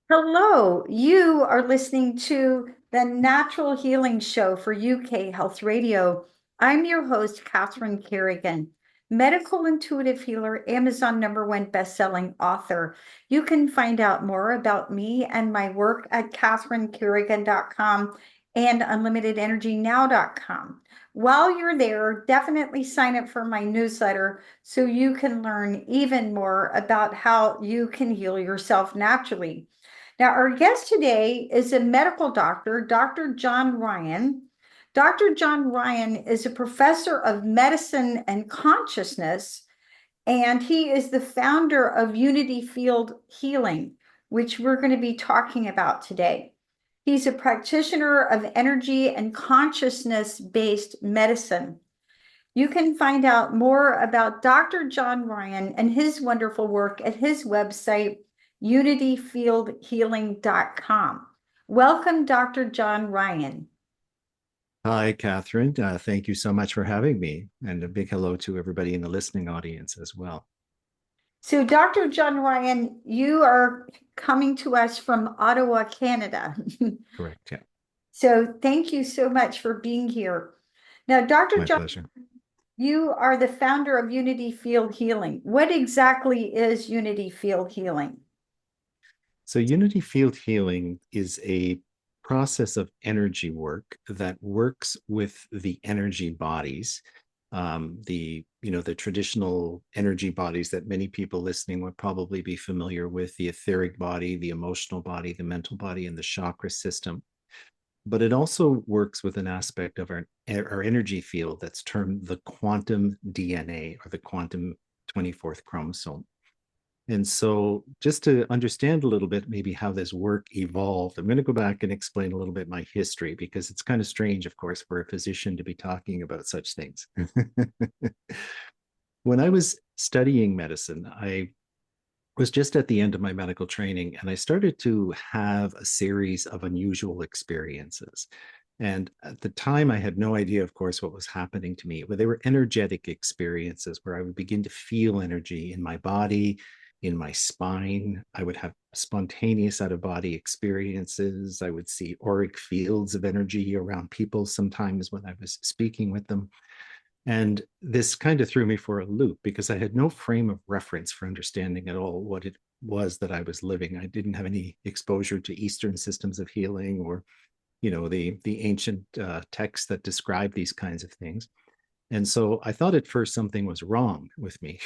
Hello, you are listening to the Natural Healing Show for UK Health Radio. I'm your host, Catherine Carrigan, medical intuitive healer, Amazon #1 best-selling author. You can find out more about me and my work at catherinecarrigan.com and unlimitedenergynow.com. While you're there, definitely sign up for my newsletter so you can learn even more about how you can heal yourself naturally. Now, our guest today is a medical doctor, Dr. John Ryan. Dr. John Ryan is a professor of medicine and consciousness, and he is the founder of Unity Field Healing, which we're going to be talking about today. He's a practitioner of energy and consciousness-based medicine. You can find out more about Dr. John Ryan and his wonderful work at his website, unityfieldhealing.com. Welcome, Dr. John Ryan. Hi, Catherine. Thank you so much for having me, and a big hello to everybody in the listening audience as well. So, Dr. John Ryan, you are coming to us from Ottawa, Canada. Correct. Yeah. So, thank you so much for being here. Now, Dr. My John, pleasure. you are the founder of Unity Field Healing. What exactly is Unity Field Healing? So, Unity Field Healing is a process of energy work that works with the energy bodies, the traditional energy bodies that many people listening would probably be familiar with: the etheric body, the emotional body, the mental body, and the chakra system. But it also works with an aspect of our energy field that's termed the quantum DNA, or the quantum 24th chromosome. And so, just to understand a little bit, maybe how this work evolved, I'm going to go back and explain a little bit my history, because it's kind of strange, of course, for a physician to be talking about such things. When I was studying medicine, I was just at the end of my medical training, and I started to have a series of unusual experiences. And at the time, I had no idea, of course, what was happening to me, but they were energetic experiences where I would begin to feel energy in my body, in my spine. I would have spontaneous out of body experiences. I would see auric fields of energy around people sometimes when I was speaking with them. And this kind of threw me for a loop, because I had no frame of reference for understanding at all what it was that I was living. I didn't have any exposure to Eastern systems of healing, or the ancient texts that describe these kinds of things. And so I thought at first something was wrong with me,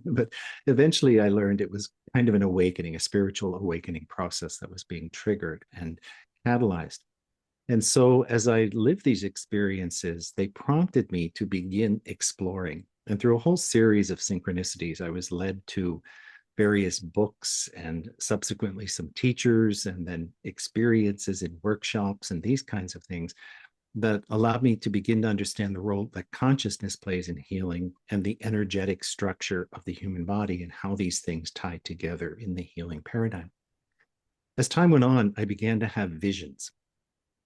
but eventually I learned it was kind of an awakening, a spiritual awakening process that was being triggered and catalyzed. And so, as I lived these experiences, they prompted me to begin exploring. And through a whole series of synchronicities, I was led to various books, and subsequently some teachers, and then experiences in workshops and these kinds of things that allowed me to begin to understand the role that consciousness plays in healing, and the energetic structure of the human body, and how these things tie together in the healing paradigm. As time went on, I began to have visions.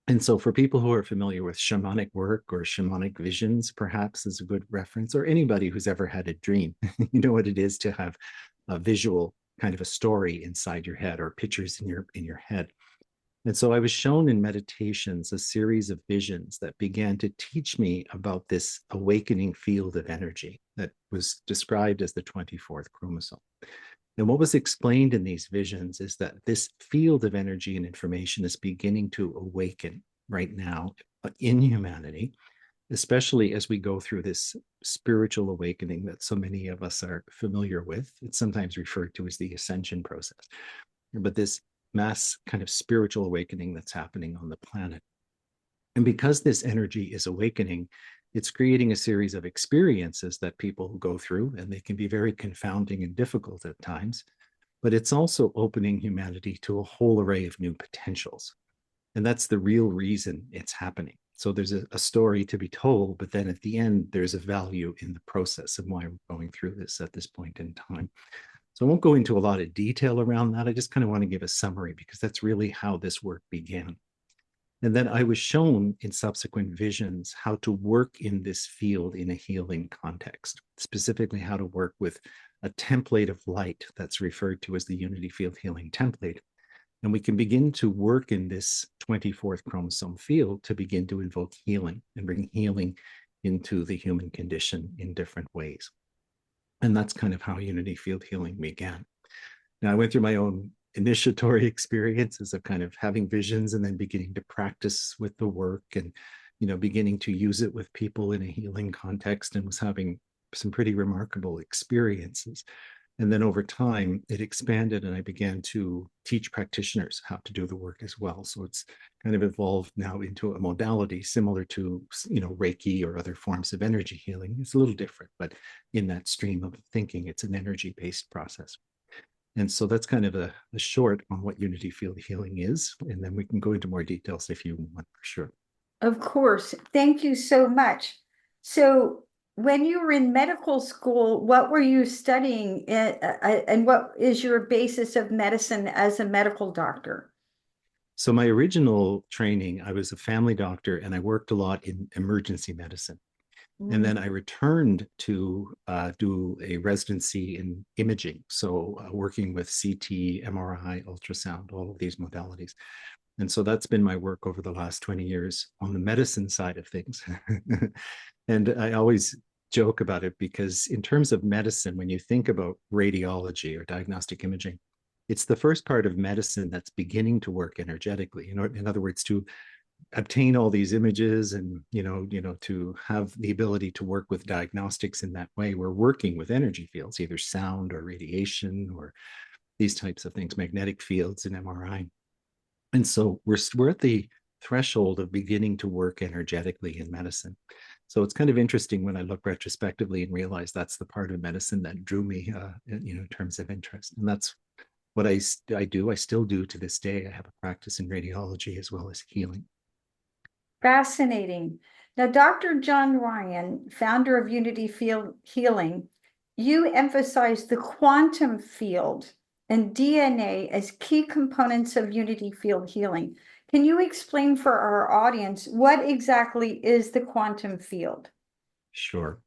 And so, for people who are familiar with shamanic work, or shamanic visions, perhaps is a good reference, or anybody who's ever had a dream, you know what it is to have a visual kind of a story inside your head, or pictures in your head. And so I was shown in meditations a series of visions that began to teach me about this awakening field of energy that was described as the 24th chromosome. And what was explained in these visions is that this field of energy and information is beginning to awaken right now in humanity, especially as we go through this spiritual awakening that so many of us are familiar with. It's sometimes referred to as the ascension process, but this mass kind of spiritual awakening that's happening on the planet. And because this energy is awakening, it's creating a series of experiences that people go through, and they can be very confounding and difficult at times. But it's also opening humanity to a whole array of new potentials. And that's the real reason it's happening. So there's a story to be told, but then at the end, there's a value in the process of why we're going through this at this point in time. So I won't go into a lot of detail around that. I just kind of want to give a summary, because that's really how this work began. And then I was shown in subsequent visions how to work in this field in a healing context, specifically how to work with a template of light that's referred to as the Unity Field Healing Template. And we can begin to work in this 24th chromosome field to begin to invoke healing and bring healing into the human condition in different ways. And that's kind of how unity field healing began. Now, I went through my own initiatory experiences of kind of having visions and then beginning to practice with the work and, beginning to use it with people in a healing context, and was having some pretty remarkable experiences. And then over time, it expanded, and I began to teach practitioners how to do the work as well. So it's kind of evolved now into a modality similar to, Reiki or other forms of energy healing. It's a little different, but in that stream of thinking, it's an energy-based process. And so that's kind of a short on what unity field healing is. And then we can go into more details if you want, for sure. Of course. Thank you so much. So, when you were in medical school, what were you studying, and what is your basis of medicine as a medical doctor? So my original training, I was a family doctor and I worked a lot in emergency medicine. And then I returned to do a residency in imaging. So working with CT, MRI, ultrasound, all of these modalities. And so that's been my work over the last 20 years on the medicine side of things. And I always joke about it because in terms of medicine, when you think about radiology or diagnostic imaging, it's the first part of medicine that's beginning to work energetically. In other words, to obtain all these images and to have the ability to work with diagnostics in that way, we're working with energy fields, either sound or radiation or these types of things, magnetic fields in MRI. And so we're at the threshold of beginning to work energetically in medicine. So it's kind of interesting when I look retrospectively and realize that's the part of medicine that drew me in terms of interest. And that's what I do. I still do to this day. I have a practice in radiology as well as healing. Fascinating. Now, Dr. John Ryan, founder of Unity Field Healing, you emphasize the quantum field and DNA as key components of Unity Field Healing. Can you explain for our audience what exactly is the quantum field? Sure.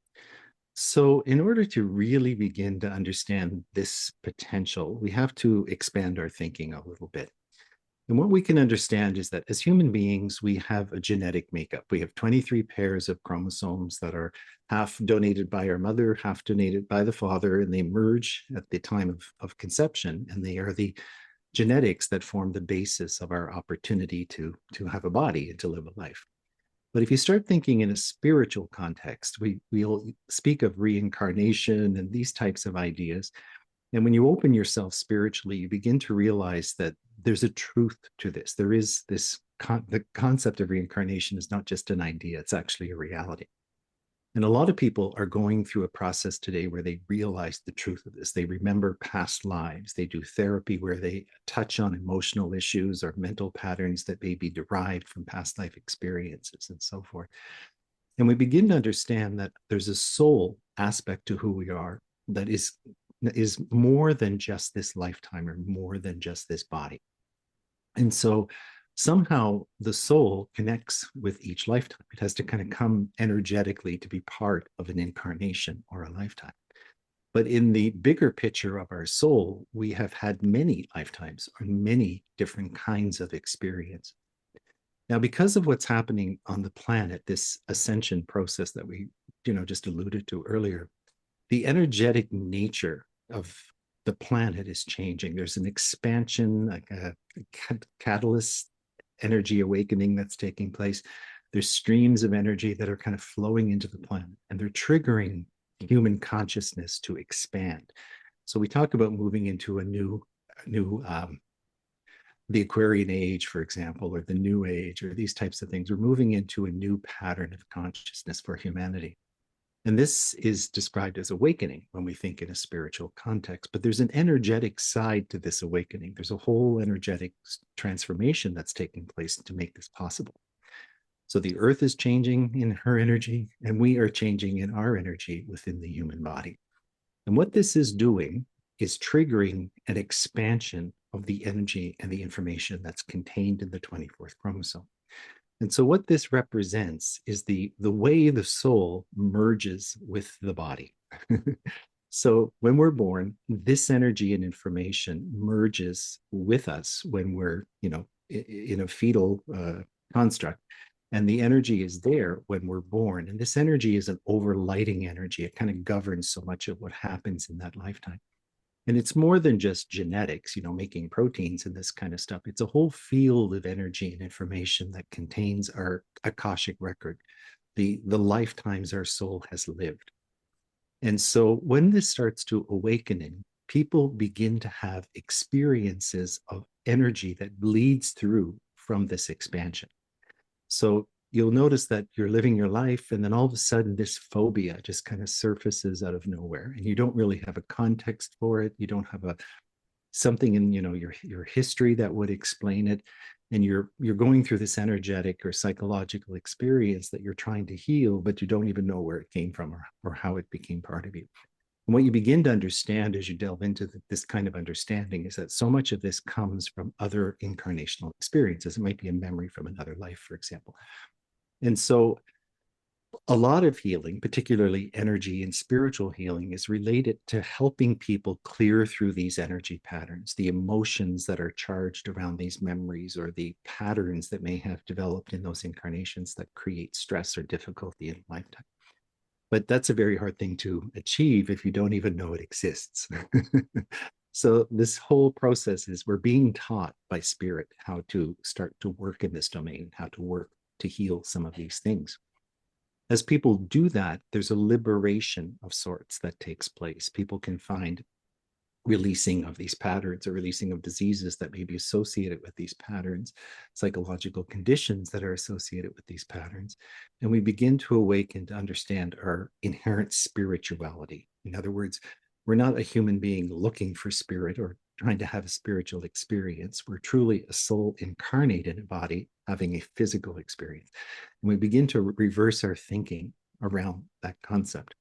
So, in order to really begin to understand this potential, we have to expand our thinking a little bit. And what we can understand is that as human beings, we have a genetic makeup. We have 23 pairs of chromosomes that are half donated by our mother, half donated by the father, and they merge at the time of conception. And they are the genetics that form the basis of our opportunity to have a body and to live a life. But if you start thinking in a spiritual context, we'll speak of reincarnation and these types of ideas. And when you open yourself spiritually, you begin to realize that there's a truth to this. There is this, the concept of reincarnation is not just an idea, it's actually a reality. And a lot of people are going through a process today where they realize the truth of this. They remember past lives. They do therapy where they touch on emotional issues or mental patterns that may be derived from past life experiences and so forth. And we begin to understand that there's a soul aspect to who we are that is more than just this lifetime or more than just this body. And so somehow the soul connects with each lifetime. It has to kind of come energetically to be part of an incarnation or a lifetime. But in the bigger picture of our soul, we have had many lifetimes or many different kinds of experience. Now, because of what's happening on the planet, this ascension process that we, just alluded to earlier, the energetic nature of the planet is changing. There's an expansion, like a catalyst energy awakening that's taking place. There's streams of energy that are kind of flowing into the planet, and they're triggering human consciousness to expand. So we talk about moving into a new the Aquarian age, for example, or the New Age, or these types of things. We're moving into a new pattern of consciousness for humanity. And this is described as awakening when we think in a spiritual context, but there's an energetic side to this awakening. There's a whole energetic transformation that's taking place to make this possible. So the earth is changing in her energy, and we are changing in our energy within the human body. And what this is doing is triggering an expansion of the energy and the information that's contained in the 24th chromosome. And so what this represents is the way the soul merges with the body. So when we're born, this energy and information merges with us when we're, in a fetal construct. And the energy is there when we're born. And this energy is an overlighting energy. It kind of governs so much of what happens in that lifetime. And it's more than just genetics, making proteins and this kind of stuff. It's a whole field of energy and information that contains our Akashic record, the lifetimes our soul has lived. And so when this starts to awakening, people begin to have experiences of energy that bleeds through from this expansion. So you'll notice that you're living your life, and then all of a sudden, this phobia just kind of surfaces out of nowhere, and you don't really have a context for it. You don't have a something in your history that would explain it, and you're going through this energetic or psychological experience that you're trying to heal, but you don't even know where it came from or how it became part of you. And what you begin to understand as you delve into this kind of understanding is that so much of this comes from other incarnational experiences. It might be a memory from another life, for example. And so a lot of healing, particularly energy and spiritual healing, is related to helping people clear through these energy patterns, the emotions that are charged around these memories, or the patterns that may have developed in those incarnations that create stress or difficulty in lifetime. But that's a very hard thing to achieve if you don't even know it exists. So this whole process is we're being taught by spirit how to start to work in this domain, how to work to heal some of these things. As people do that, there's a liberation of sorts that takes place. People can find releasing of these patterns or releasing of diseases that may be associated with these patterns, psychological conditions that are associated with these patterns. And we begin to awaken to understand our inherent spirituality. In other words, we're not a human being looking for spirit or trying to have a spiritual experience. We're truly a soul incarnate in a body having a physical experience. And we begin to reverse our thinking around that concept.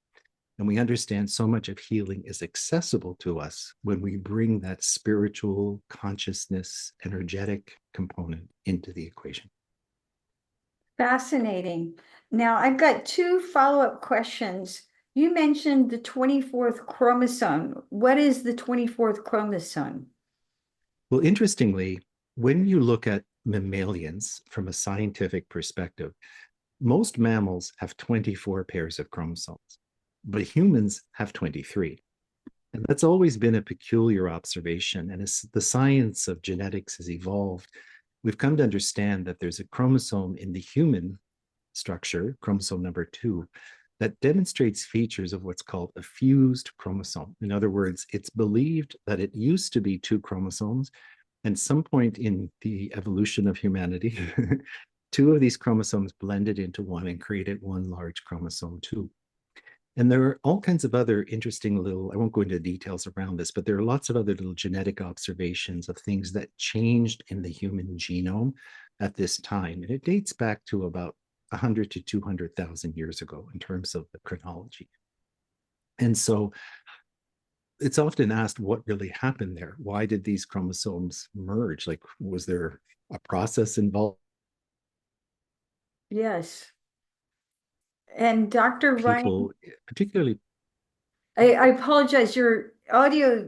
And we understand so much of healing is accessible to us when we bring that spiritual consciousness, energetic component into the equation. Fascinating. Now, I've got two follow-up questions. You mentioned the 24th chromosome. What is the 24th chromosome? Well, interestingly, when you look at mammalians from a scientific perspective, most mammals have 24 pairs of chromosomes, but humans have 23. And that's always been a peculiar observation. And as the science of genetics has evolved, we've come to understand that there's a chromosome in the human structure, chromosome number 2, that demonstrates features of what's called a fused chromosome. In other words, it's believed that it used to be 2 chromosomes, and some point in the evolution of humanity, 2 of these chromosomes blended into one and created one large chromosome 2. And there are all kinds of other interesting little, I won't go into details around this, but there are lots of other little genetic observations of things that changed in the human genome at this time. And it dates back to about 100 to 200,000 years ago in terms of the chronology. And so it's often asked what really happened there. Why did these chromosomes merge? Like, was there a process involved? Yes. And Dr. Ryan, People, particularly. I apologize, your audio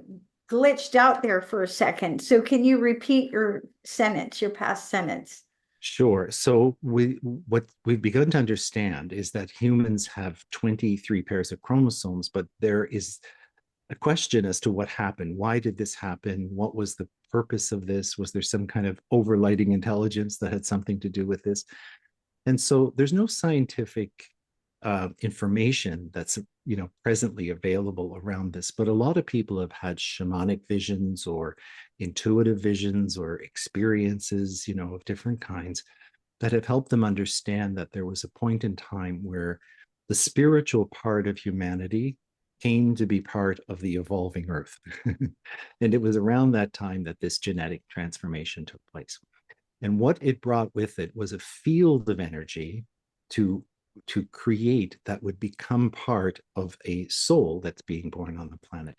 glitched out there for a second. So can you repeat your sentence, your past sentence? Sure. So what we've begun to understand is that humans have 23 pairs of chromosomes, but there is a question as to what happened. Why did this happen? What was the purpose of this? Was there some kind of overlighting intelligence that had something to do with this? And so there's no scientific information that's presently available around this, but a lot of people have had shamanic visions or intuitive visions or experiences, of different kinds that have helped them understand that there was a point in time where the spiritual part of humanity came to be part of the evolving earth. And it was around that time that this genetic transformation took place. And what it brought with it was a field of energy to create that would become part of a soul that's being born on the planet.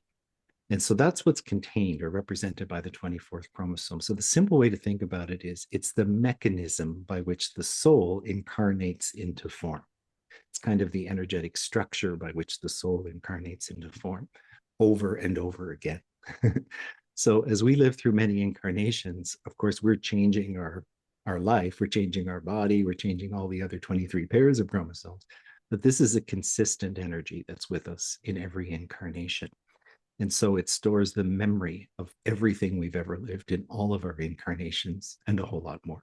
And so that's what's contained or represented by the 24th chromosome. So the simple way to think about it is it's the mechanism by which the soul incarnates into form. It's kind of the energetic structure by which the soul incarnates into form. over and over again. So as we live through many incarnations, of course, we're changing our life, we're changing our body, we're changing all the other 23 pairs of chromosomes. But this is a consistent energy that's with us in every incarnation. And so it stores the memory of everything we've ever lived in all of our incarnations and a whole lot more.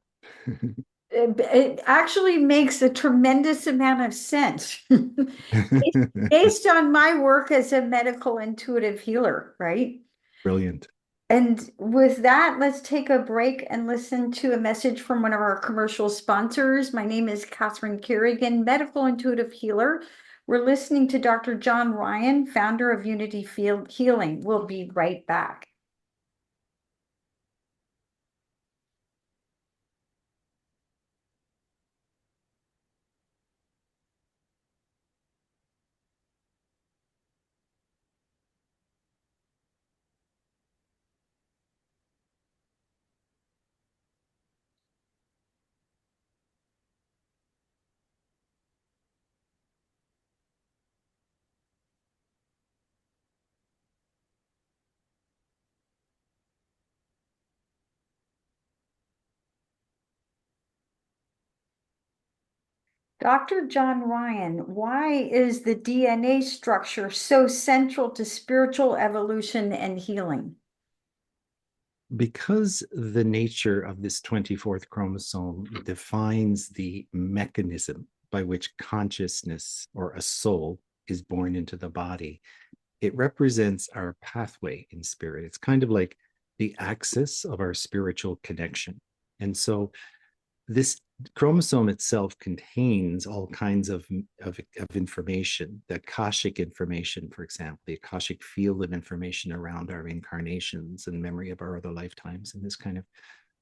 It actually makes a tremendous amount of sense based on my work as a medical intuitive healer, right? Brilliant. And with that, let's take a break and listen to a message from one of our commercial sponsors. My name is Catherine Carrigan, medical intuitive healer. We're listening to Dr. John Ryan, founder of Unity Field Healing. We'll be right back. Dr. John Ryan, why is the DNA structure so central to spiritual evolution and healing? Because the nature of this 24th chromosome defines the mechanism by which consciousness or a soul is born into the body, it represents our pathway in spirit. It's kind of like the axis of our spiritual connection. And so this chromosome itself contains all kinds of information, the Akashic information, for example, the Akashic field of information around our incarnations and memory of our other lifetimes and this kind of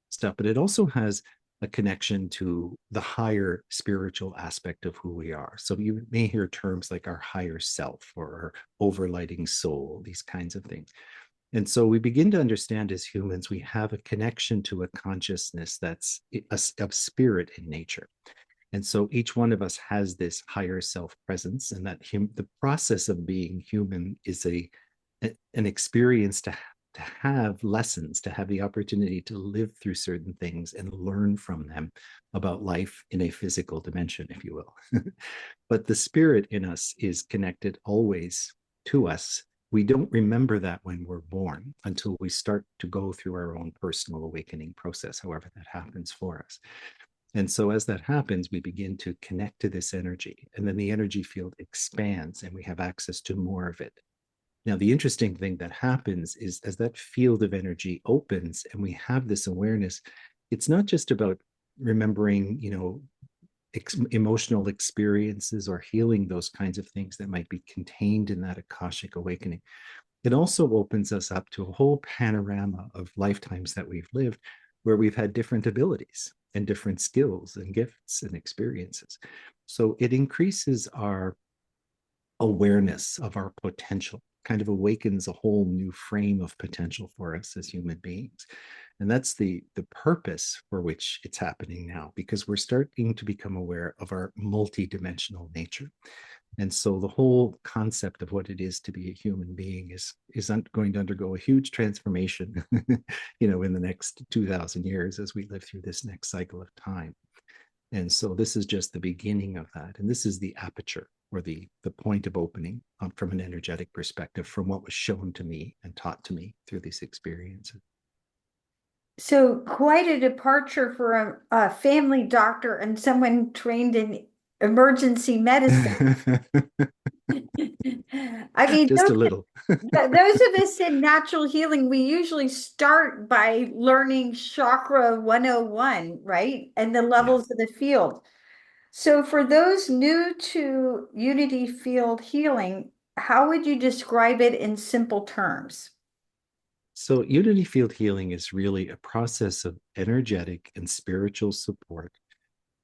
stuff. But it also has a connection to the higher spiritual aspect of who we are. So you may hear terms like our higher self or our overlighting soul, these kinds of things. And so we begin to understand as humans, we have a connection to a consciousness that's of spirit in nature. And so each one of us has this higher self presence, and that the process of being human is an experience to have lessons, to have the opportunity to live through certain things and learn from them about life in a physical dimension, if you will. But the spirit in us is connected always to us. We don't remember that when we're born until we start to go through our own personal awakening process, however that happens for us. And so as that happens, we begin to connect to this energy, and then the energy field expands and we have access to more of it. Now, the interesting thing that happens is as that field of energy opens and we have this awareness, it's not just about remembering, emotional experiences or healing those kinds of things that might be contained in that Akashic awakening. It also opens us up to a whole panorama of lifetimes that we've lived where we've had different abilities and different skills and gifts and experiences. So it increases our awareness of our potential, kind of awakens a whole new frame of potential for us as human beings. And that's the purpose for which it's happening now, because we're starting to become aware of our multidimensional nature. And so the whole concept of what it is to be a human being is going to undergo a huge transformation, in the next 2,000 years as we live through this next cycle of time. And so this is just the beginning of that. And this is the aperture or the point of opening from an energetic perspective from what was shown to me and taught to me through these experiences. So quite a departure for a family doctor and someone trained in emergency medicine. I mean, Just a little. those of us in natural healing, we usually start by learning chakra 101, right? And the Yeah. levels of the field. So for those new to Unity Field Healing, how would you describe it in simple terms? So, unity field healing is really a process of energetic and spiritual support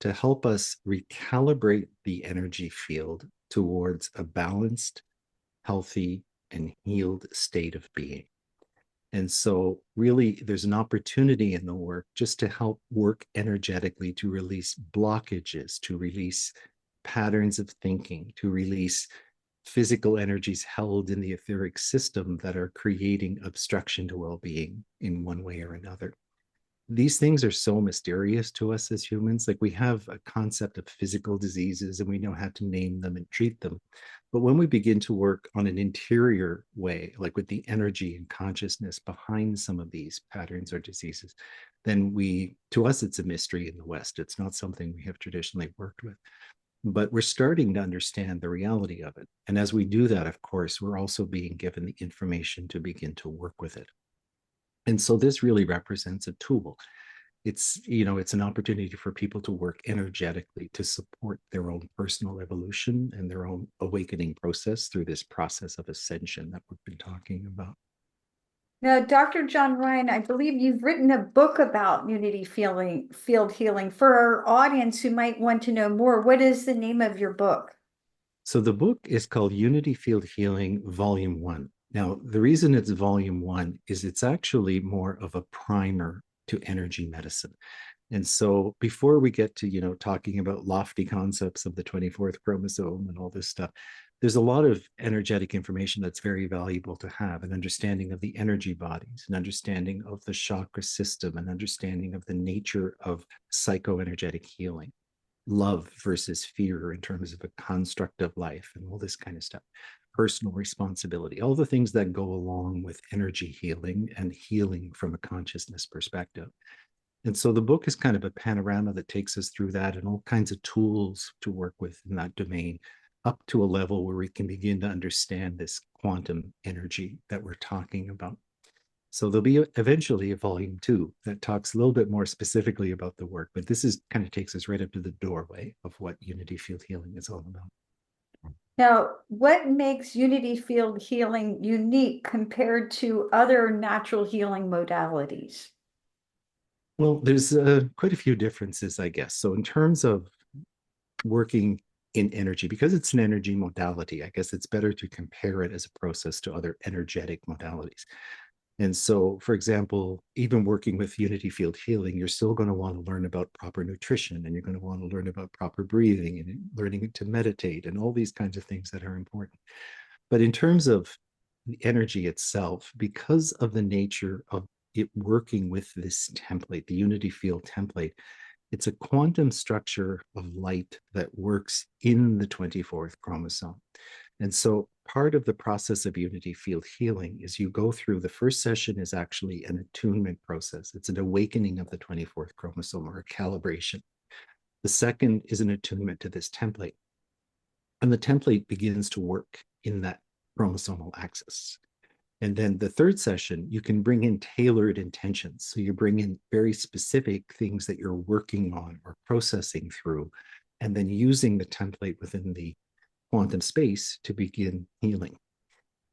to help us recalibrate the energy field towards a balanced, healthy, and healed state of being. And so, really, there's an opportunity in the work just to help work energetically to release blockages, to release patterns of thinking, to release physical energies held in the etheric system that are creating obstruction to well-being in one way or another. These things are so mysterious to us as humans. Like, we have a concept of physical diseases and we know how to name them and treat them. But when we begin to work on an interior way, like with the energy and consciousness behind some of these patterns or diseases, then to us, it's a mystery in the West. It's not something we have traditionally worked with, but we're starting to understand the reality of it. And as we do that, of course, we're also being given the information to begin to work with it. And so this really represents a tool. It's an opportunity for people to work energetically to support their own personal evolution and their own awakening process through this process of ascension that we've been talking about. Now, Dr. John Ryan, I believe you've written a book about field healing. For our audience who might want to know more, what is the name of your book? So the book is called Unity Field Healing Volume 1. Now, the reason it's Volume 1 is it's actually more of a primer to energy medicine. And so before we get to, talking about lofty concepts of the 24th chromosome and all this stuff, there's a lot of energetic information that's very valuable to have: an understanding of the energy bodies, an understanding of the chakra system, an understanding of the nature of psychoenergetic healing, love versus fear in terms of a construct of life, and all this kind of stuff, personal responsibility, all the things that go along with energy healing and healing from a consciousness perspective. And so the book is kind of a panorama that takes us through that and all kinds of tools to work with in that domain, up to a level where we can begin to understand this quantum energy that we're talking about. So there'll be eventually a volume 2 that talks a little bit more specifically about the work, but this is kind of takes us right up to the doorway of what Unity Field Healing is all about. Now, what makes unity field healing unique compared to other natural healing modalities? Well, there's quite a few differences, I guess. So in terms of working in energy, because it's an energy modality, I guess it's better to compare it as a process to other energetic modalities. And so, for example, even working with Unity Field Healing, you're still going to want to learn about proper nutrition, and you're going to want to learn about proper breathing and learning to meditate and all these kinds of things that are important. But in terms of the energy itself, because of the nature of it working with this template, the Unity Field template, it's a quantum structure of light that works in the 24th chromosome. And so part of the process of Unity Field Healing is you go through, the first session is actually an attunement process. It's an awakening of the 24th chromosome, or a calibration. The second is an attunement to this template. And the template begins to work in that chromosomal axis. And then the third session, you can bring in tailored intentions. So you bring in very specific things that you're working on or processing through, and then using the template within the quantum space to begin healing.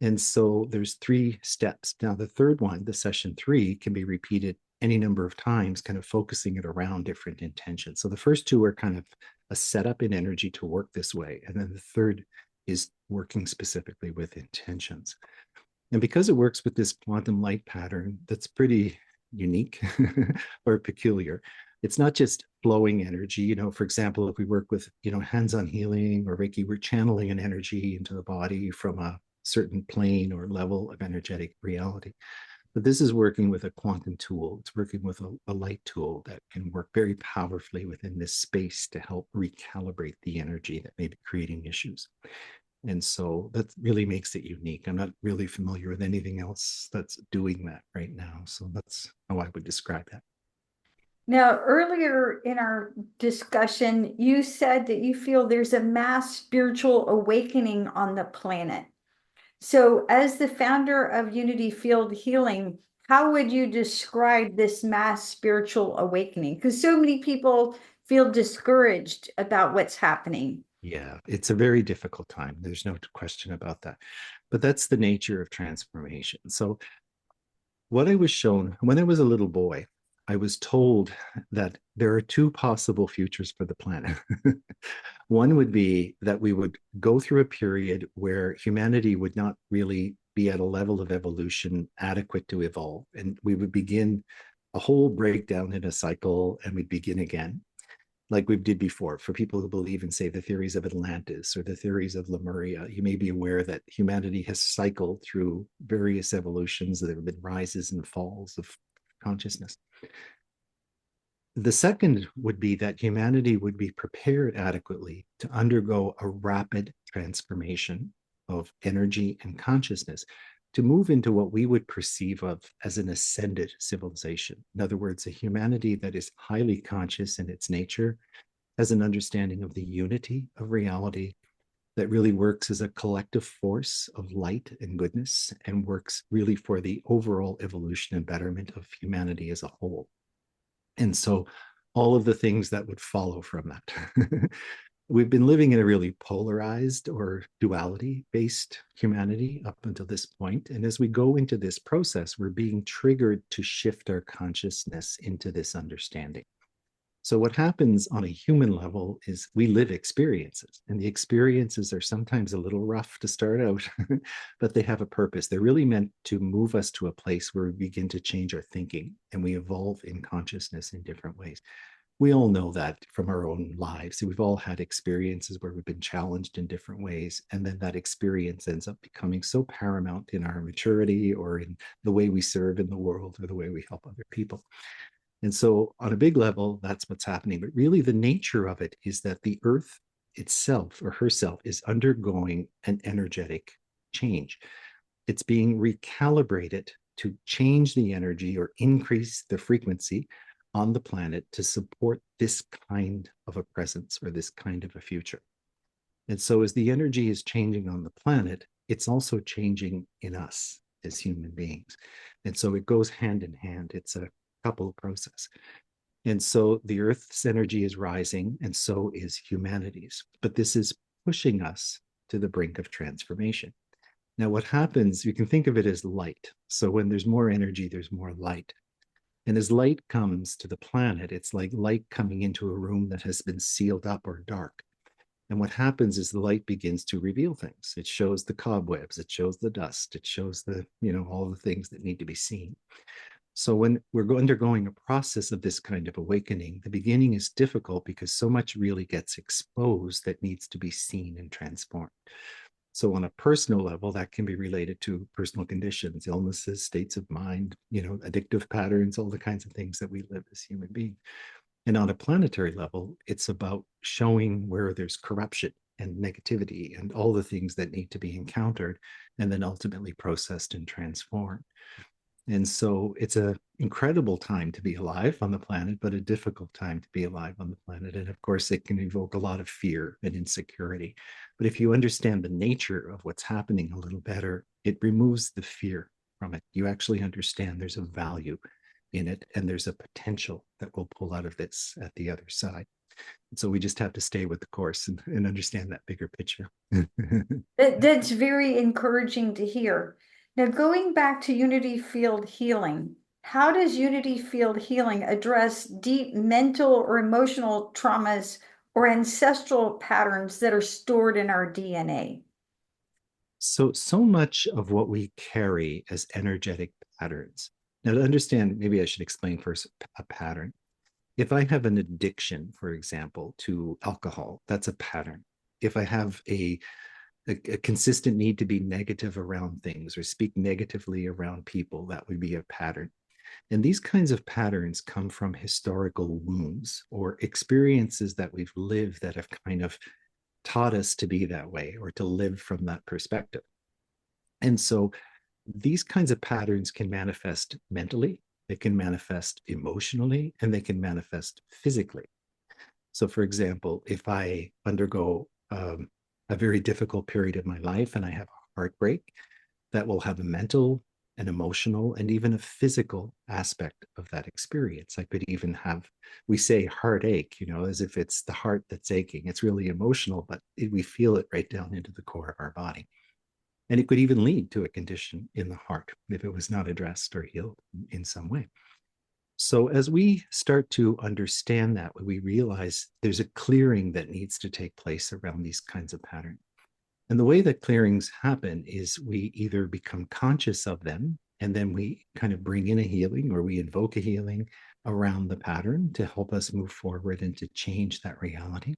And so there's 3 steps. Now, the third one, the session 3, can be repeated any number of times, kind of focusing it around different intentions. So the first 2 are kind of a setup in energy to work this way. And then the third is working specifically with intentions. And because it works with this quantum light pattern that's pretty unique or peculiar, it's not just flowing energy. For example, if we work with, hands-on healing or Reiki, we're channeling an energy into the body from a certain plane or level of energetic reality. But this is working with a quantum tool. It's working with a light tool that can work very powerfully within this space to help recalibrate the energy that may be creating issues. And so that really makes it unique. I'm not really familiar with anything else that's doing that right now. So that's how I would describe that. Now, earlier in our discussion, you said that you feel there's a mass spiritual awakening on the planet. So, as the founder of Unity Field Healing, how would you describe this mass spiritual awakening? Because so many people feel discouraged about what's happening. Yeah, it's a very difficult time. There's no question about that. But that's the nature of transformation. So, what I was shown when I was a little boy, I was told that there are 2 possible futures for the planet. One would be that we would go through a period where humanity would not really be at a level of evolution adequate to evolve, and we would begin a whole breakdown in a cycle, and we'd begin again. like we did before, for people who believe in, say, the theories of Atlantis or the theories of Lemuria, you may be aware that humanity has cycled through various evolutions. There have been rises and falls of consciousness. The second would be that humanity would be prepared adequately to undergo a rapid transformation of energy and consciousness to move into what we would perceive of as an ascended civilization. In other words, a humanity that is highly conscious in its nature, has an understanding of the unity of reality, that really works as a collective force of light and goodness, and works really for the overall evolution and betterment of humanity as a whole. And so all of the things that would follow from that. We've been living in a really polarized or duality based humanity up until this point. And as we go into this process, we're being triggered to shift our consciousness into this understanding. So, what happens on a human level is we live experiences, and the experiences are sometimes a little rough to start out, but they have a purpose. They're really meant to move us to a place where we begin to change our thinking and we evolve in consciousness in different ways. We all know that from our own lives. We've all had experiences where we've been challenged in different ways, and then that experience ends up becoming so paramount in our maturity or in the way we serve in the world or the way we help other people. And so, on a big level, that's what's happening. But really, the nature of it is that the earth itself or herself is undergoing an energetic change. It's being recalibrated to change the energy or increase the frequency on the planet to support this kind of a presence or this kind of a future. And so, as the energy is changing on the planet, it's also changing in us as human beings. And so, it goes hand in hand. It's a couple process. And so the Earth's energy is rising, and so is humanity's. But this is pushing us to the brink of transformation. Now, what happens, you can think of it as light. So when there's more energy, there's more light. And as light comes to the planet, it's like light coming into a room that has been sealed up or dark. And what happens is the light begins to reveal things. It shows the cobwebs, it shows the dust, it shows the, all the things that need to be seen. So when we're undergoing a process of this kind of awakening, the beginning is difficult because so much really gets exposed that needs to be seen and transformed. So on a personal level, that can be related to personal conditions, illnesses, states of mind, addictive patterns, all the kinds of things that we live as human beings. And on a planetary level, it's about showing where there's corruption and negativity and all the things that need to be encountered and then ultimately processed and transformed. And so it's an incredible time to be alive on the planet, but a difficult time to be alive on the planet. And of course, it can evoke a lot of fear and insecurity. But if you understand the nature of what's happening a little better, it removes the fear from it. You actually understand there's a value in it and there's a potential that will pull out of this at the other side. And so we just have to stay with the course and understand that bigger picture. That's very encouraging to hear. Now, going back to unity field healing, how does unity field healing address deep mental or emotional traumas or ancestral patterns that are stored in our DNA? So much of what we carry as energetic patterns. Now, to understand, maybe I should explain first a pattern. If I have an addiction, for example, to alcohol, that's a pattern. If I have a consistent need to be negative around things or speak negatively around people, that would be a pattern. And these kinds of patterns come from historical wounds or experiences that we've lived that have kind of taught us to be that way or to live from that perspective. And so these kinds of patterns can manifest mentally, they can manifest emotionally, and they can manifest physically. So, for example, if I undergo a very difficult period of my life and I have a heartbreak, that will have a mental, an emotional, and even a physical aspect of that experience. I could even have, we say heartache, as if it's the heart that's aching. It's really emotional, but we feel it right down into the core of our body. And it could even lead to a condition in the heart if it was not addressed or healed in some way. So, as we start to understand that, we realize there's a clearing that needs to take place around these kinds of patterns. And the way that clearings happen is we either become conscious of them And then we kind of bring in a healing, or we invoke a healing around the pattern to help us move forward and to change that reality.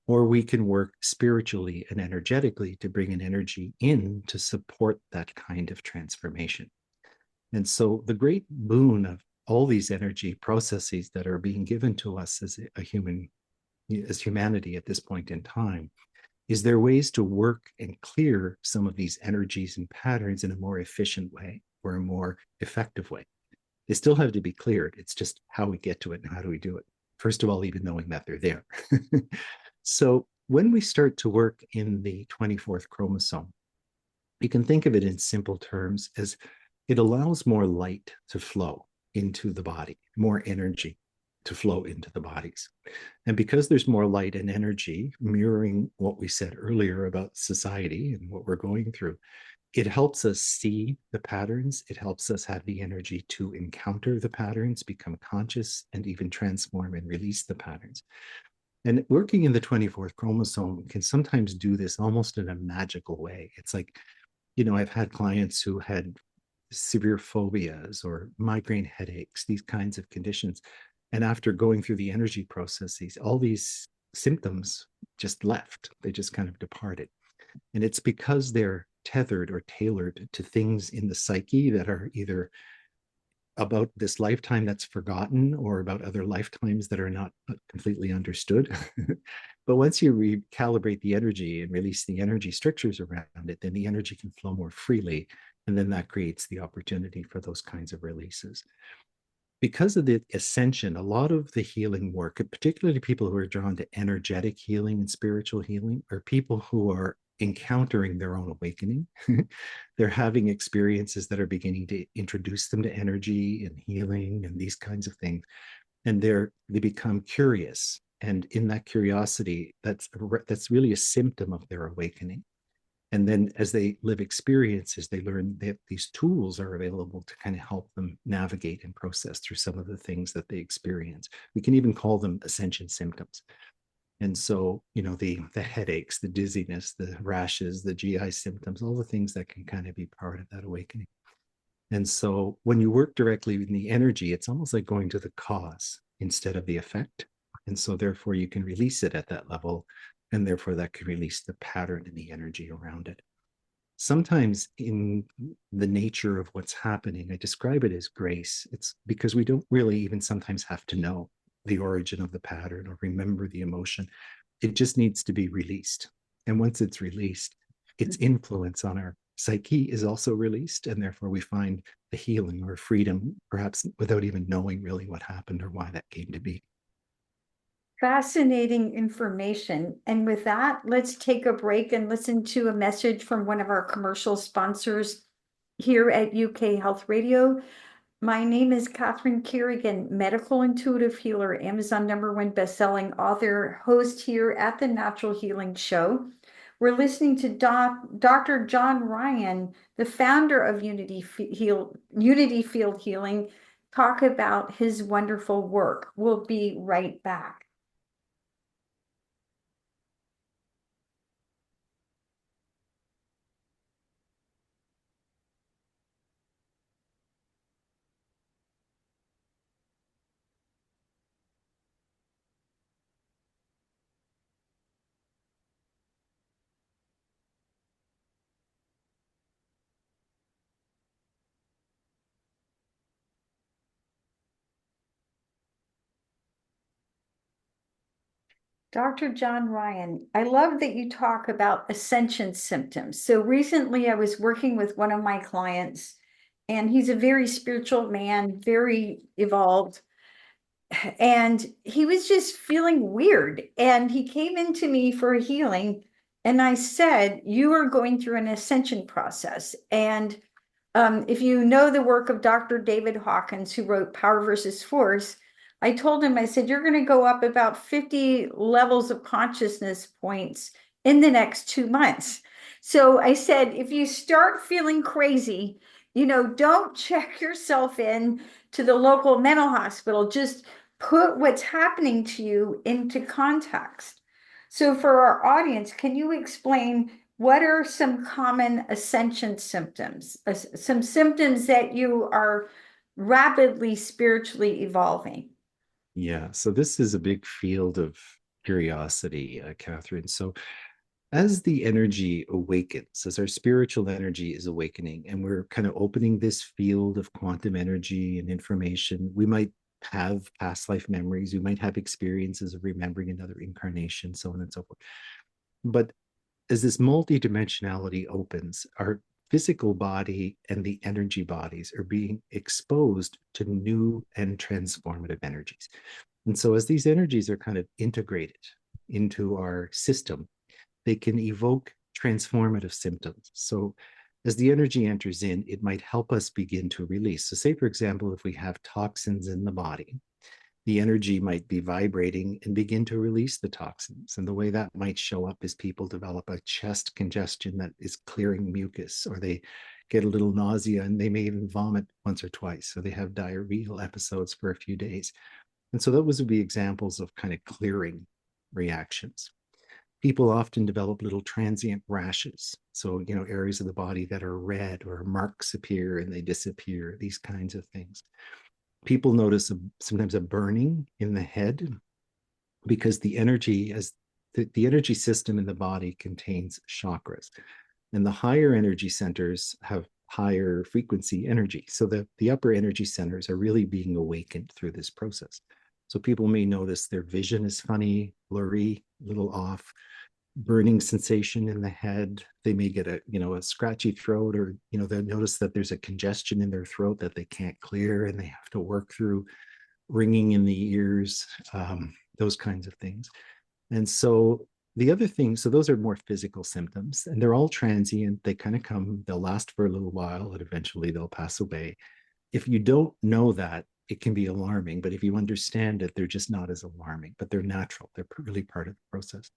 Or we can work spiritually and energetically to bring an energy in to support that kind of transformation. And so the great boon of all these energy processes that are being given to us as a human, as humanity at this point in time, is there ways to work and clear some of these energies and patterns in a more efficient way or a more effective way. They still have to be cleared. It's just how we get to it and how do we do it. First of all, even knowing that they're there. So when we start to work in the 24th chromosome, you can think of it in simple terms as it allows more light to flow into the body, more energy to flow into the bodies. And because there's more light and energy, mirroring what we said earlier about society and what we're going through, it helps us see the patterns. It helps us have the energy to encounter the patterns, become conscious, and even transform and release the patterns. And working in the 24th chromosome can sometimes do this almost in a magical way. It's like, I've had clients who had severe phobias or migraine headaches, these kinds of conditions. And after going through the energy processes, all these symptoms just left. They just kind of departed. And it's because they're tethered or tailored to things in the psyche that are either about this lifetime that's forgotten or about other lifetimes that are not completely understood. But once you recalibrate the energy and release the energy strictures around it, then the energy can flow more freely. And then that creates the opportunity for those kinds of releases. Because of the ascension, a lot of the healing work, particularly people who are drawn to energetic healing and spiritual healing, are people who are encountering their own awakening. They're having experiences that are beginning to introduce them to energy and healing and these kinds of things. And they become curious. And in that curiosity, that's really a symptom of their awakening. And then as they live experiences, they learn that these tools are available to kind of help them navigate and process through some of the things that they experience. We can even call them ascension symptoms. And so, the headaches, the dizziness, the rashes, the GI symptoms, all the things that can kind of be part of that awakening. And so when you work directly in the energy, it's almost like going to the cause instead of the effect. And so therefore you can release it at that level. And therefore that can release the pattern and the energy around it. Sometimes in the nature of what's happening, I describe it as grace. It's because we don't really even sometimes have to know the origin of the pattern or remember the emotion. It just needs to be released. And once it's released, its influence on our psyche is also released. And therefore we find the healing or freedom, perhaps without even knowing really what happened or why that came to be. Fascinating information. And with that, let's take a break and listen to a message from one of our commercial sponsors here at UK Health Radio. My name is Catherine Carrigan, medical intuitive healer, Amazon #1 bestselling author, host here at the Natural Healing Show. We're listening to Dr. John Ryan, the founder of Unity Field Healing, talk about his wonderful work. We'll be right back. Dr. John Ryan, I love that you talk about ascension symptoms. So recently I was working with one of my clients, and he's a very spiritual man, very evolved, and he was just feeling weird. And he came into me for a healing, and I said, "You are going through an ascension process." And if you know the work of Dr. David Hawkins, who wrote Power versus Force, I told him, I said, you're going to go up about 50 levels of consciousness points in the next 2 months. So I said, if you start feeling crazy, don't check yourself in to the local mental hospital. Just put what's happening to you into context. So for our audience, can you explain What are some common ascension symptoms? Some symptoms that you are rapidly spiritually evolving? Yeah, so this is a big field of curiosity, Catherine. So as the energy awakens, as our spiritual energy is awakening, and we're kind of opening this field of quantum energy and information, we might have past life memories, we might have experiences of remembering another incarnation, so on and so forth. But as this multidimensionality opens, our physical body and the energy bodies are being exposed to new and transformative energies. And so, as these energies are kind of integrated into our system, they can evoke transformative symptoms. So, as the energy enters in, it might help us begin to release. So, say, for example, if we have toxins in the body, the energy might be vibrating and begin to release the toxins. And the way that might show up is people develop a chest congestion that is clearing mucus, or they get a little nausea and they may even vomit once or twice. So they have diarrheal episodes for a few days. And so those would be examples of kind of clearing reactions. People often develop little transient rashes. So, areas of the body that are red, or marks appear and they disappear, these kinds of things. People notice sometimes a burning in the head, because the energy, as the energy system in the body contains chakras, and the higher energy centers have higher frequency energy. So the upper energy centers are really being awakened through this process. So people may notice their vision is funny, blurry, a little off, burning sensation in the head. They may get a scratchy throat, or they'll notice that there's a congestion in their throat that they can't clear and they have to work through, ringing in the ears, those kinds of things. And so the other thing, so those are more physical symptoms, and they're all transient. They kind of come, they'll last for a little while, and eventually they'll pass away. If you don't know that, it can be alarming, but if you understand it, they're just not as alarming, but they're natural. They're really part of the process.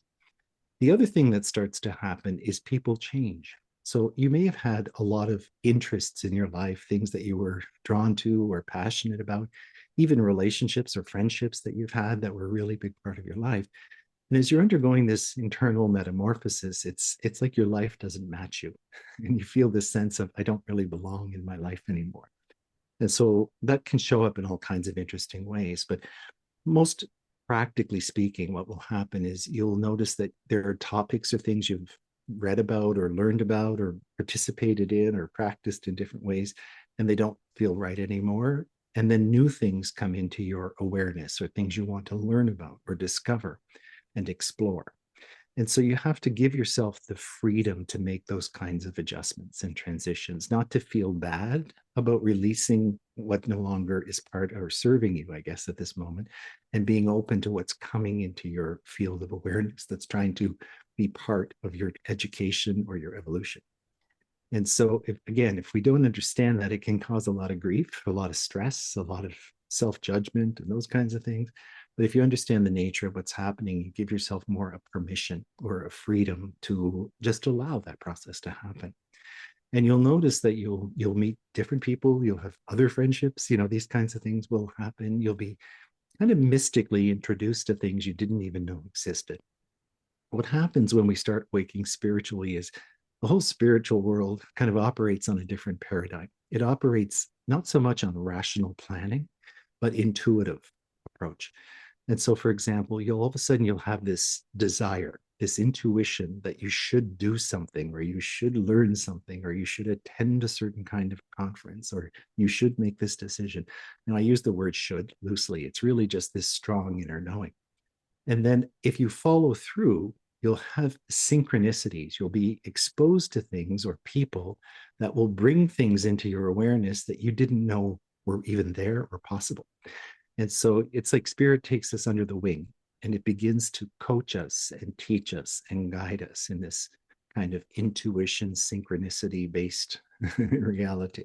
The other thing that starts to happen is people change. So you may have had a lot of interests in your life, things that you were drawn to or passionate about, even relationships or friendships that you've had that were a really big part of your life. And as you're undergoing this internal metamorphosis, it's like your life doesn't match you. And you feel this sense of, I don't really belong in my life anymore. And so that can show up in all kinds of interesting ways. But most practically speaking, what will happen is you'll notice that there are topics or things you've read about or learned about or participated in or practiced in different ways, and they don't feel right anymore. And then new things come into your awareness, or things you want to learn about or discover and explore. And so you have to give yourself the freedom to make those kinds of adjustments and transitions, not to feel bad about releasing what no longer is part or serving you, I guess, at this moment, and being open to what's coming into your field of awareness that's trying to be part of your education or your evolution. And so, if we don't understand that, it can cause a lot of grief, a lot of stress, a lot of self judgment, and those kinds of things. But if you understand the nature of what's happening, you give yourself more a permission or a freedom to just allow that process to happen. And you'll notice that you'll meet different people, you'll have other friendships, these kinds of things will happen. You'll be kind of mystically introduced to things you didn't even know existed. What happens when we start waking spiritually is the whole spiritual world kind of operates on a different paradigm. It operates not so much on rational planning, but intuitive approach. And so, for example, you'll all of a sudden you'll have this desire, this intuition that you should do something, or you should learn something, or you should attend a certain kind of conference, or you should make this decision. Now, I use the word should loosely. It's really just this strong inner knowing. And then if you follow through, you'll have synchronicities. You'll be exposed to things or people that will bring things into your awareness that you didn't know were even there or possible. And so it's like spirit takes us under the wing, and it begins to coach us and teach us and guide us in this kind of intuition, synchronicity based reality.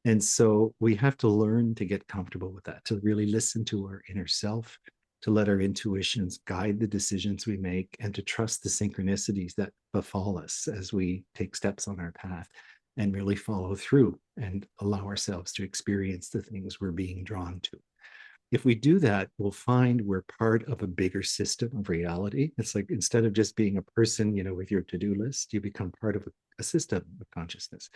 And so we have to learn to get comfortable with that, to really listen to our inner self, to let our intuitions guide the decisions we make, and to trust the synchronicities that befall us as we take steps on our path, and really follow through and allow ourselves to experience the things we're being drawn to. If we do that, we'll find we're part of a bigger system of reality. It's like instead of just being a person, with your to-do list, you become part of a system of consciousness,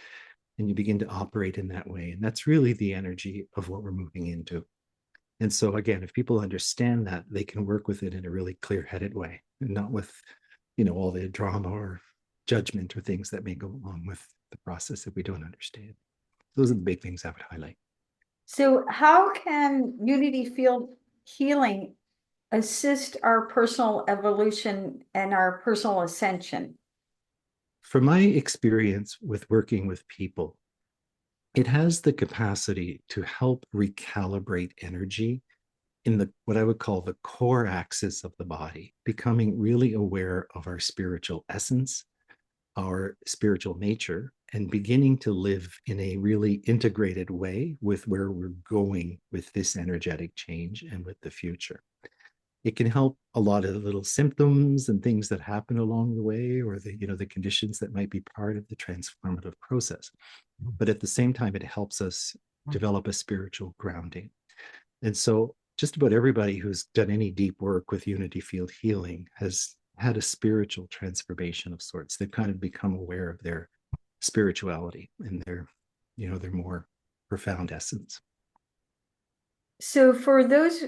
and you begin to operate in that way. And that's really the energy of what we're moving into. And so again, if people understand that, they can work with it in a really clear-headed way, and not with, all the drama or judgment or things that may go along with the process that we don't understand. Those are the big things I would highlight. So how can unity field healing assist our personal evolution and our personal ascension? From my experience with working with people, it has the capacity to help recalibrate energy in the what I would call the core axis of the body, becoming really aware of our spiritual essence, our spiritual nature, and beginning to live in a really integrated way with where we're going with this energetic change and with the future. It can help a lot of the little symptoms and things that happen along the way, or the conditions that might be part of the transformative process. But at the same time, it helps us develop a spiritual grounding. And so just about everybody who's done any deep work with unity field healing has had a spiritual transformation of sorts. They've kind of become aware of their spirituality and their more profound essence. So for those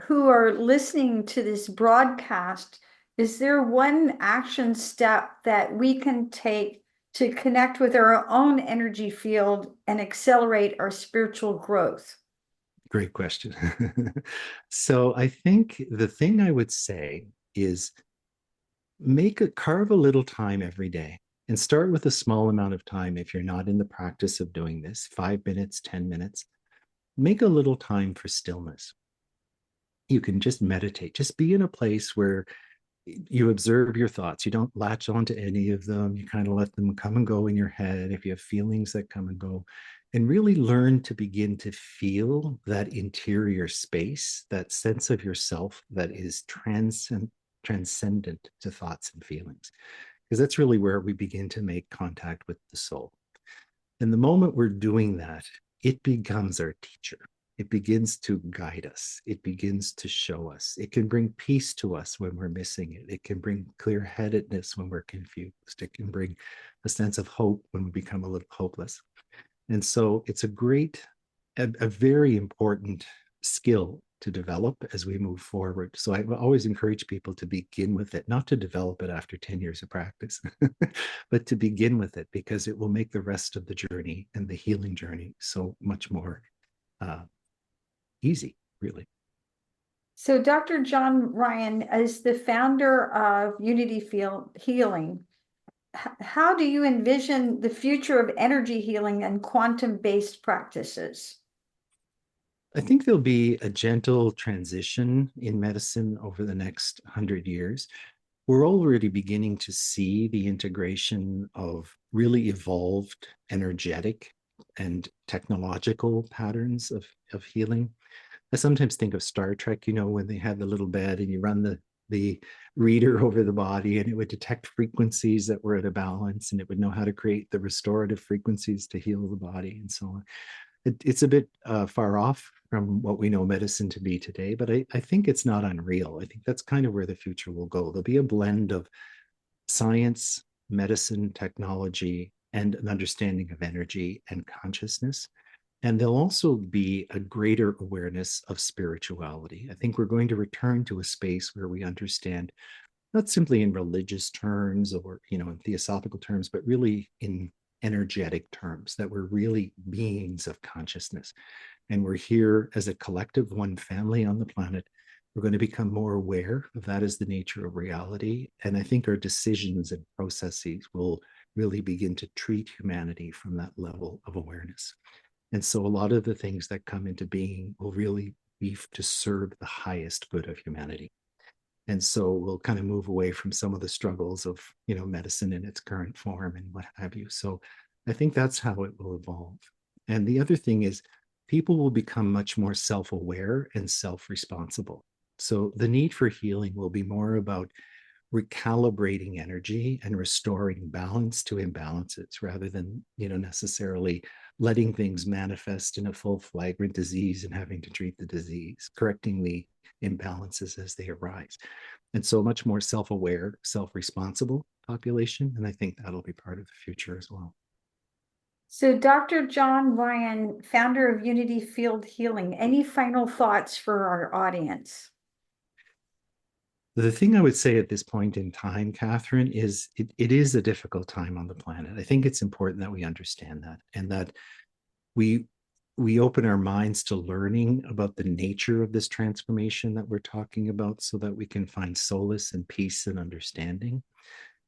who are listening to this broadcast, is there one action step that we can take to connect with our own energy field and accelerate our spiritual growth? Great question. So I think the thing I would say is carve a little time every day, and start with a small amount of time. If you're not in the practice of doing this, 5 minutes, 10 minutes, make a little time for stillness. You can just meditate, just be in a place where you observe your thoughts. You don't latch onto any of them. You kind of let them come and go in your head. If you have feelings that come and go, and really learn to begin to feel that interior space, that sense of yourself that is transcendent to thoughts and feelings, because that's really where we begin to make contact with the soul. And the moment we're doing that, it becomes our teacher. It begins to guide us. It begins to show us. It can bring peace to us when we're missing it. It can bring clear headedness when we're confused. It can bring a sense of hope when we become a little hopeless. And so it's a very important skill to develop as we move forward. So I always encourage people to begin with it, not to develop it after 10 years of practice, but to begin with it, because it will make the rest of the journey and the healing journey so much more uh, easy, really. So Dr. John Ryan, as the founder of Unity Field Healing, how do you envision the future of energy healing and quantum-based practices? I think there'll be a gentle transition in medicine over the next 100 years. We're already beginning to see the integration of really evolved energetic and technological patterns of healing. I sometimes think of Star Trek, when they had the little bed and you run the reader over the body, and it would detect frequencies that were at a balance, and it would know how to create the restorative frequencies to heal the body and so on. It's a bit far off from what we know medicine to be today, but I think it's not unreal. I think that's kind of where the future will go. There'll be a blend of science, medicine, technology, and an understanding of energy and consciousness. And there'll also be a greater awareness of spirituality. I think we're going to return to a space where we understand, not simply in religious terms or in theosophical terms, but really in energetic terms, that we're really beings of consciousness, and we're here as a collective, one family on the planet. We're going to become more aware of that as the nature of reality, and I think our decisions and processes will really begin to treat humanity from that level of awareness. And so a lot of the things that come into being will really be to serve the highest good of humanity. And so we'll kind of move away from some of the struggles of medicine in its current form and what have you. So I think that's how it will evolve. And the other thing is, people will become much more self-aware and self-responsible. So the need for healing will be more about recalibrating energy and restoring balance to imbalances, rather than necessarily letting things manifest in a full flagrant disease and having to treat the disease, correcting the imbalances as they arise. And so much more self-aware, self-responsible population. And I think that'll be part of the future as well. So, Dr. John Ryan, founder of Unity Field Healing, any final thoughts for our audience? The thing I would say at this point in time, Catherine, is it is a difficult time on the planet. I think it's important that we understand that, and that we we open our minds to learning about the nature of this transformation that we're talking about so that we can find solace and peace and understanding.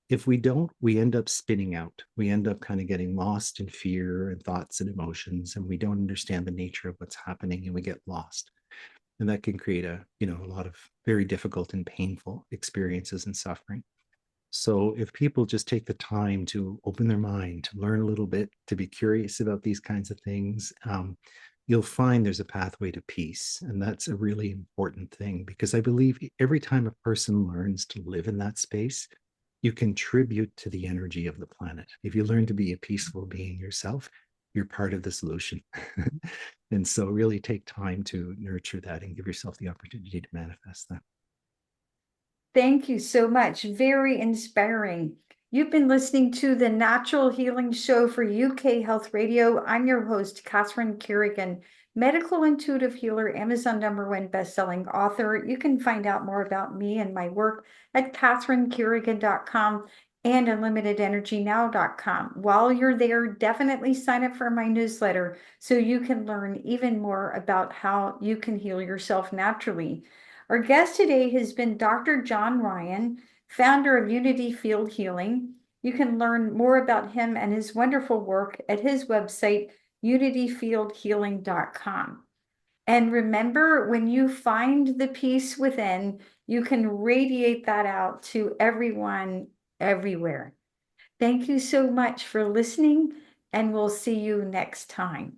If we don't, we end up spinning out. We end up kind of getting lost in fear and thoughts and emotions, and we don't understand the nature of what's happening, and we get lost. And that can create a lot of very difficult and painful experiences and suffering. So if people just take the time to open their mind, to learn a little bit, to be curious about these kinds of things, you'll find there's a pathway to peace. And that's a really important thing, because I believe every time a person learns to live in that space, you contribute to the energy of the planet. If you learn to be a peaceful being yourself, you're part of the solution. And so really take time to nurture that and give yourself the opportunity to manifest that. Thank you so much. Very inspiring. You've been listening to the Natural Healing Show for UK Health Radio. I'm your host, Catherine Carrigan, medical intuitive healer, Amazon #1 bestselling author. You can find out more about me and my work at catherinecarrigan.com and unlimitedenergynow.com. While you're there, definitely sign up for my newsletter so you can learn even more about how you can heal yourself naturally. Our guest today has been Dr. John Ryan, founder of Unity Field Healing. You can learn more about him and his wonderful work at his website, unityfieldhealing.com. And remember, when you find the peace within, you can radiate that out to everyone, everywhere. Thank you so much for listening, and we'll see you next time.